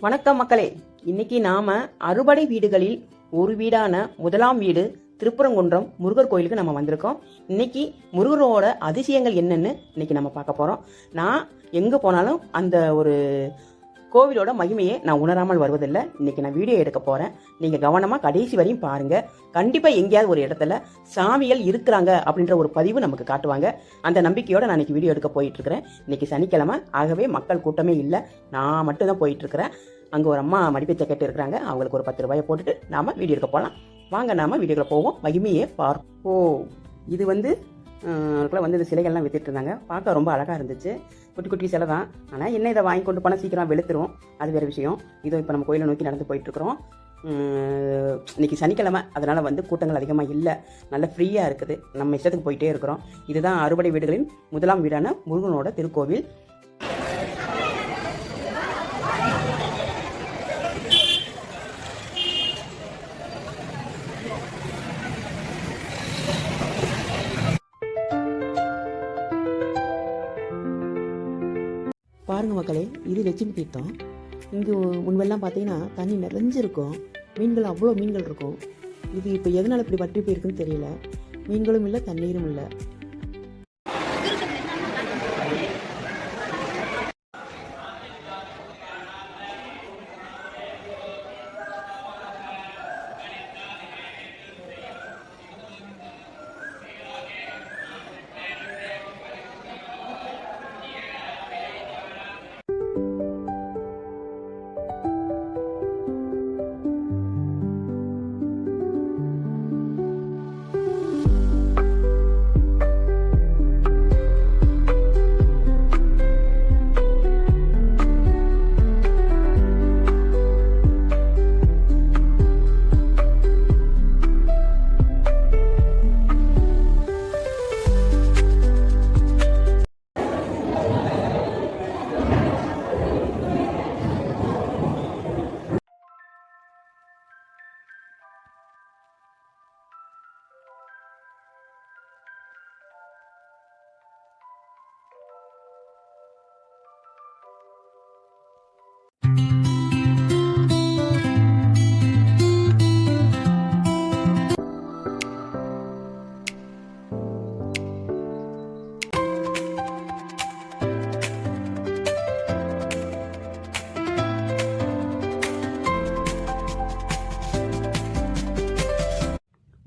வணக்கம் மக்களே. இன்னைக்கு நாம அறுபடை வீடுகளில் ஒரு வீடான முதலாம் வீடு திருப்பரங்குன்றம் முருகர் கோயிலுக்கு நம்ம வந்திருக்கோம். இன்னைக்கு முருகரோட அதிசயங்கள் என்னன்னு இன்னைக்கு நம்ம பார்க்க போறோம். நான் எங்க போனாலும் அந்த ஒரு கோவிலோட மகிமையை நான் உணராமல் வருவதில்லை. இன்னைக்கு நான் வீடியோ எடுக்க போறேன். நீங்க கவனமா கடைசி வரையும் பாருங்க. கண்டிப்பா எங்கேயாவது ஒரு இடத்துல சாமிகள் இருக்கிறாங்க அப்படின்ற ஒரு பதிவு நமக்கு காட்டுவாங்க. அந்த நம்பிக்கையோட நான் இன்னைக்கு வீடியோ எடுக்க போயிட்டு இருக்கிறேன். இன்னைக்கு சனிக்கிழமை, ஆகவே மக்கள் கூட்டமே இல்லை. நான் மட்டும் தான் போயிட்டு இருக்கிறேன். அங்கே ஒரு அம்மா மடிப்பை கேட்டு இருக்கிறாங்க. அவங்களுக்கு ஒரு 10 ரூபாயை போட்டுட்டு நாம வீடியோ எடுக்க போகலாம். வாங்க நாம வீடியோக்குள்ள போவோம். மகிமையே பார்ப்போம். இது அதுக்குள்ள இந்த சிலைகள்லாம் வித்துட்டு இருந்தாங்க. பார்க்க ரொம்ப அழகாக இருந்துச்சு. குட்டி குட்டி சிலை தான். ஆனால் என்ன இதை வாங்கி கொண்டு போனால் சீக்கிரம் வெளுத்துரும், அது வேறு விஷயம். இதோ இப்போ நம்ம கோயிலை நோக்கி நடந்து போயிட்டுருக்குறோம். இன்னைக்கு சனிக்கிழமை, அதனால் கூட்டங்கள் அதிகமாக இல்லை. நல்லா ஃப்ரீயாக இருக்குது. நம்ம இஷ்டத்துக்கு போயிட்டே இருக்கிறோம். இதுதான் அறுபடை வீடுகளின் முதலாம் வீடான முருகனோட திருக்கோவில். பாருங்க மக்களே, இது லட்சுமி தீர்த்தம். இங்கே முன்பெல்லாம் பார்த்தீங்கன்னா தண்ணி நிறைஞ்சிருக்கும். மீன்கள், அவ்வளோ மீன்கள் இருக்கும். இது இப்போ எதனால் இப்படி வற்றி போயிருக்குன்னு தெரியல. மீன்களும் இல்லை, தண்ணீரும் இல்லை.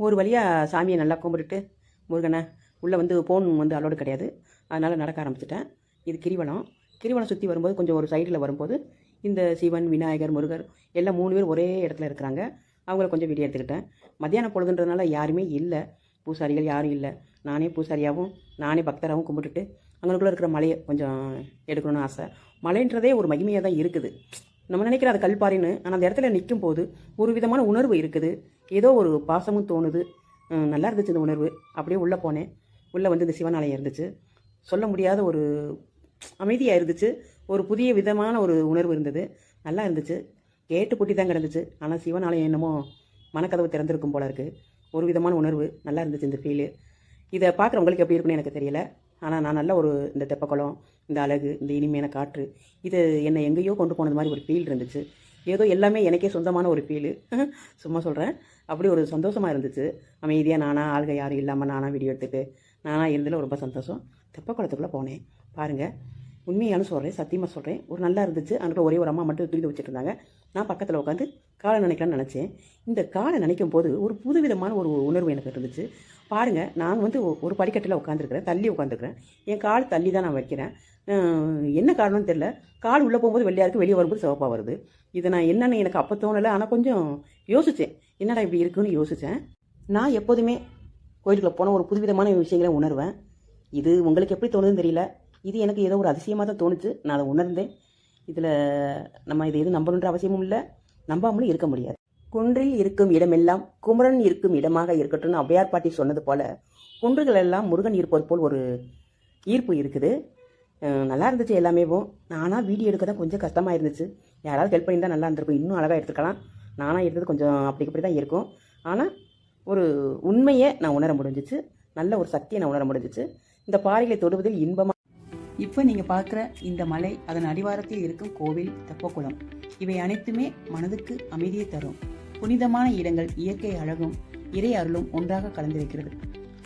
ஒரு வழியாக சாமியை நல்லா கும்பிட்டுட்டு முருகனை உள்ளே ஃபோன் அலோடு கிடையாது. அதனால் நடக்க ஆரம்பிச்சிட்டேன். இது கிரிவலம் சுற்றி வரும்போது கொஞ்சம் ஒரு சைடில் வரும்போது இந்த சிவன், விநாயகர், முருகர் எல்லாம் 3 பேர் ஒரே இடத்துல இருக்கிறாங்க. அவங்கள கொஞ்சம் வீடியோ எடுத்துக்கிட்டேன். மத்தியானம் பொழுதுன்றதுனால யாருமே இல்லை, பூசாரிகள் யாரும் இல்லை. நானே பூசாரியாகவும் நானே பக்தராகவும் கும்பிட்டுட்டு அங்களுக்குள்ளே இருக்கிற மலையை கொஞ்சம் எடுக்கணும்னு ஆசை. மலைன்றதே ஒரு மகிமையாக தான் இருக்குது. நம்ம நினைக்கிற அது கல்பாரின்னு, ஆனால் அந்த இடத்துல நிற்கும் போது ஒரு விதமான உணர்வு இருக்குது. ஏதோ ஒரு பாசமும் தோணுது. நல்லா இருந்துச்சு இந்த உணர்வு. அப்படியே உள்ளே போனேன். உள்ளே இந்த சிவனாலயம் இருந்துச்சு. சொல்ல முடியாத ஒரு அமைதியாக இருந்துச்சு. ஒரு புதிய விதமான ஒரு உணர்வு இருந்தது. நல்லா இருந்துச்சு. கேட்டு பூட்டி தான் கிடந்துச்சு. ஆனால் சிவனாலயம் என்னமோ மனக்கதவு திறந்திருக்கும் போல இருக்குது. ஒரு விதமான உணர்வு. நல்லா இருந்துச்சு இந்த ஃபீலு. இதை பார்க்குறவங்களுக்கு எப்படி இருக்குன்னு எனக்கு தெரியல. ஆனால் நான் நல்ல இந்த தெப்பக்குளம், இந்த அழகு, இந்த இனிமையான காற்று, இது என்னை எங்கேயோ கொண்டு போனது மாதிரி ஒரு ஃபீல் இருந்துச்சு. ஏதோ எல்லாமே எனக்கே சொந்தமான ஒரு ஃபீலு. சும்மா சொல்கிறேன். அப்படி ஒரு சந்தோஷமாக இருந்துச்சு. அமைதியாக நானாக, ஆள்க யாரும் இல்லாமல் நானாக வீடியோ எடுத்துகிட்டு நானாக இருந்ததில் ரொம்ப சந்தோஷம். தெப்பக்குளத்துக்குள்ளே போனேன். பாருங்கள், உண்மையான சொல்கிறேன், சத்தியமாக சொல்கிறேன். ஒரு நல்லா இருந்துச்சு. அங்கே ஒரே ஒரு அம்மா மட்டும் துணி வச்சுட்டு இருந்தாங்க. நான் பக்கத்தில் உட்காந்து காலை நினைக்கலான்னு நினச்சேன். இந்த காலை நினைக்கும் போது ஒரு புதுவிதமான ஒரு உணர்வு எனக்கு இருந்துச்சு. பாருங்கள், நான் ஒரு படிக்கட்டில் உட்காந்துருக்கிறேன், தள்ளி உட்காந்துருக்கிறேன். என் கால் தள்ளி தான் நான் வைக்கிறேன். என்ன காரணம்னு தெரியல. கால் உள்ளே போகும்போது வெள்ளையாக இருக்குது, வெளியே வரும்போது சிவப்பாக வருது. இதை நான் என்னென்னு எனக்கு அப்போ தோணலை. ஆனால் கொஞ்சம் யோசித்தேன், என்னடா இப்படி இருக்குன்னு யோசித்தேன். நான் எப்போதுமே கோயிலுக்குள்ளே போன ஒரு புதுவிதமான விஷயங்களை உணர்வேன். இது உங்களுக்கு எப்படி தோணுதுன்னு தெரியல. இது எனக்கு ஏதோ ஒரு அதிசயமாக தான் தோணுச்சு. நான் அதை உணர்ந்தேன். இதில் நம்ம இது எதுவும் நம்பணுன்ற அவசியமும் இல்லை, நம்பாமலும் இருக்க முடியாது. குன்றில் இருக்கும் இடமெல்லாம் குமரன் இருக்கும் இடமாக இருக்கட்டும்னு ஔவையார் பாட்டி சொன்னது போல், குன்றுகள் எல்லாம் முருகன் இருப்பது போல் ஒரு ஈர்ப்பு இருக்குது. நல்லா இருந்துச்சு எல்லாமேவும். நானாக வீடியோ எடுக்க தான் கொஞ்சம் கஷ்டமாக இருந்துச்சு. யாராவது ஹெல்ப் பண்ணியிருந்தால் நல்லா இருந்திருக்கும், இன்னும் அழகாக எடுத்துக்கலாம். நானாக எடுத்தது கொஞ்சம் அப்படி தான் இருக்கும். ஆனால் ஒரு உண்மையை நான் உணர முடிஞ்சிச்சு. நல்ல ஒரு சக்தியை நான் உணர முடிஞ்சிச்சு. இந்த பாறைகளை தொடுவதில் இன்பமாக இப்போ நீங்கள் பார்க்குற இந்த மலை அதன் அடிவாரத்தில் இருக்கும் கோவில் தெப்பக்குளம் இவை அனைத்துமே மனதுக்கு அமைதியை தரும் புனிதமான இடங்கள். இயற்கை அழகும் இறை அருளும் ஒன்றாக கலந்திருக்கிறது.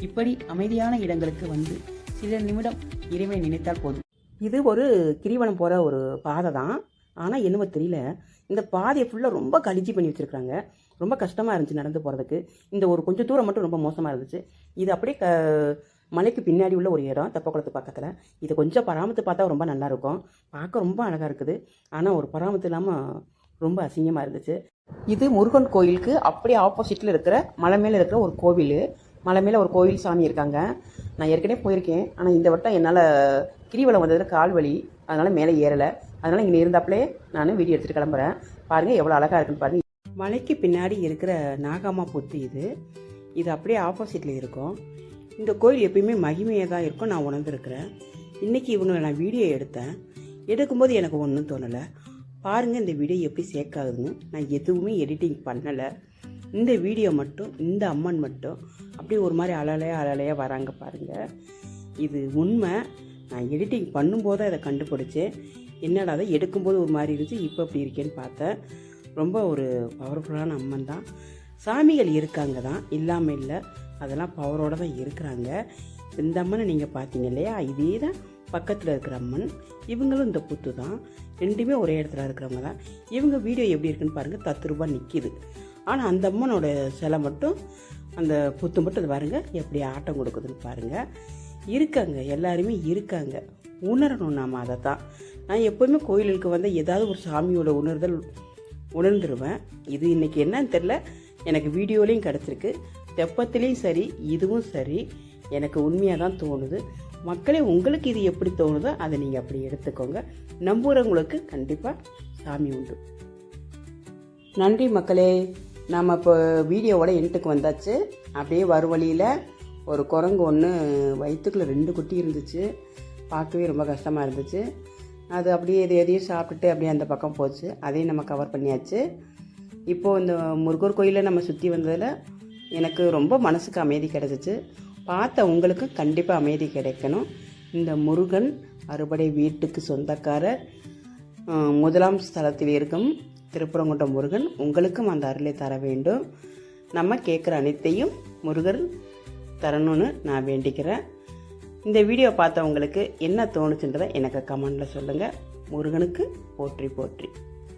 இப்படி அமைதியான இடங்களுக்கு வந்து சில நிமிடம் இறைவனை நினைத்தால் போதும். இது ஒரு கிரிவலம் போகிற ஒரு பாதை தான். ஆனால் என்னவோ தெரியல, இந்த பாதையை ஃபுல்லாக ரொம்ப கழிச்சி பண்ணி வச்சுருக்காங்க. ரொம்ப கஷ்டமாக இருந்துச்சு நடந்து போகிறதுக்கு. இந்த ஒரு கொஞ்சம் தூரம் மட்டும் ரொம்ப மோசமாக இருந்துச்சு. இது அப்படியே மலைக்கு பின்னாடி உள்ள ஒரு இடம், தெப்பக்குளத்து பக்கத்தில். இதை கொஞ்சம் பராமரித்து பார்த்தா ரொம்ப நல்லாயிருக்கும். பார்க்க ரொம்ப அழகாக இருக்குது. ஆனால் ஒரு பராமரித்து இல்லாமல் ரொம்ப அசிங்கமாக இருந்துச்சு. இது முருகன் கோயிலுக்கு அப்படியே ஆப்போசிட்டில் இருக்கிற மலை மேலே இருக்கிற ஒரு கோவில். மலை மேலே ஒரு கோவில் சாமி இருக்காங்க. நான் ஏற்கனவே போயிருக்கேன். ஆனால் இந்த வட்டம் என்னால் கிரிவலம் வந்ததில் கால் வலி, அதனால் மேலே ஏறலை. அதனால் இங்கே இருந்தாப்புலே நான் வீடியோ எடுத்துகிட்டு கிளம்புறேன். பாருங்கள் எவ்வளோ அழகாக இருக்குன்னு பாருங்கள். மலைக்கு பின்னாடி இருக்கிற நாகாமா புத்து இது அப்படியே ஆப்போசிட்டில் இருக்கும். இந்த கோயில் எப்பயுமே மகிமையாக தான் இருக்கும், நான் உணர்ந்துருக்கிறேன். இன்றைக்கி இவங்களை நான் வீடியோ எடுக்கும்போது எனக்கு ஒன்றும் தோணலை. பாருங்கள் இந்த வீடியோ எப்படி சேக்காகுதுன்னு. நான் எதுவுமே எடிட்டிங் பண்ணலை. இந்த வீடியோ மட்டும், இந்த அம்மன் மட்டும் அப்படியே ஒரு மாதிரி அலையாக வராங்க பாருங்கள். இது உண்மை. நான் எடிட்டிங் பண்ணும்போது தான் இதை கண்டுபிடிச்சேன். என்னடா அதை எடுக்கும்போது ஒரு மாதிரி இருந்துச்சு, இப்போ அப்படி இருக்கேன்னு பார்த்தேன். ரொம்ப ஒரு பவர்ஃபுல்லான அம்மன் தான். சாமிகள் இருக்காங்க தான், இல்லாமல் இல்லை. அதெல்லாம் பவரோடு தான் இருக்கிறாங்க. இந்த அம்மனை நீங்கள் பார்த்தீங்க இல்லையா, இதே தான் பக்கத்தில் இருக்கிற அம்மன். இவங்களும் இந்த புத்து தான். ரெண்டுமே ஒரே இடத்துல இருக்கிறவங்க தான். இவங்க வீடியோ எப்படி இருக்குன்னு பாருங்கள், தத்ரூபா நிற்கிது. ஆனால் அந்த அம்மனோட சிலை மட்டும், அந்த புத்து மட்டும் பாருங்கள் எப்படி ஆட்டம் கொடுக்குதுன்னு பாருங்கள். இருக்காங்க, எல்லாருமே இருக்காங்க. உணரணும் நாம் அதை தான். நான் எப்போவுமே கோயிலுக்கு வந்து ஏதாவது ஒரு சாமியோட உணர்ந்துருவேன். இது இன்றைக்கி என்னன்னு தெரில, எனக்கு வீடியோலையும் கிடச்சிருக்கு, தெப்பத்துலேயும் சரி, இதுவும் சரி. எனக்கு உண்மையாக தான் தோணுது. மக்களே, உங்களுக்கு இது எப்படி தோணுதோ அதை நீங்கள் அப்படி எடுத்துக்கோங்க. நம்புகிறவங்களுக்கு கண்டிப்பாக சாமி உண்டு. நன்றி மக்களே. நாம் இப்போ வீடியோவோட எண்டுக்கு வந்தாச்சு. அப்படியே வழியில் ஒரு குரங்கு ஒன்று வயிற்றுக்குள்ளே 2 குட்டி இருந்துச்சு. பார்க்கவே ரொம்ப கஷ்டமாக இருந்துச்சு. அது அப்படியே எதையும் சாப்பிட்டுட்டு அப்படியே அந்த பக்கம் போச்சு. அதையும் நம்ம கவர் பண்ணியாச்சு. இப்போது இந்த முருகர் கோயிலில் நம்ம சுற்றி வந்ததில் எனக்கு ரொம்ப மனசுக்கு அமைதி கிடைச்சிச்சு. பார்த்த உங்களுக்கு கண்டிப்பாக அமைதி கிடைக்கணும். இந்த முருகன் அறுபடை வீட்டுக்கு சொந்தக்காரர், முதலாம் ஸ்தலத்தில் இருக்கும் திருப்பரங்குன்றம் முருகன் உங்களுக்கும் அந்த அருளை தர வேண்டும். நம்ம கேட்குற அனைத்தையும் முருகர் தரணும்னு நான் வேண்டிக்கிறேன். இந்த வீடியோ பார்த்தவங்களுக்கு என்ன தோணுச்சுன்றதை எனக்கு கமெண்டில் சொல்லுங்கள். முருகனுக்கு போற்றி போற்றி.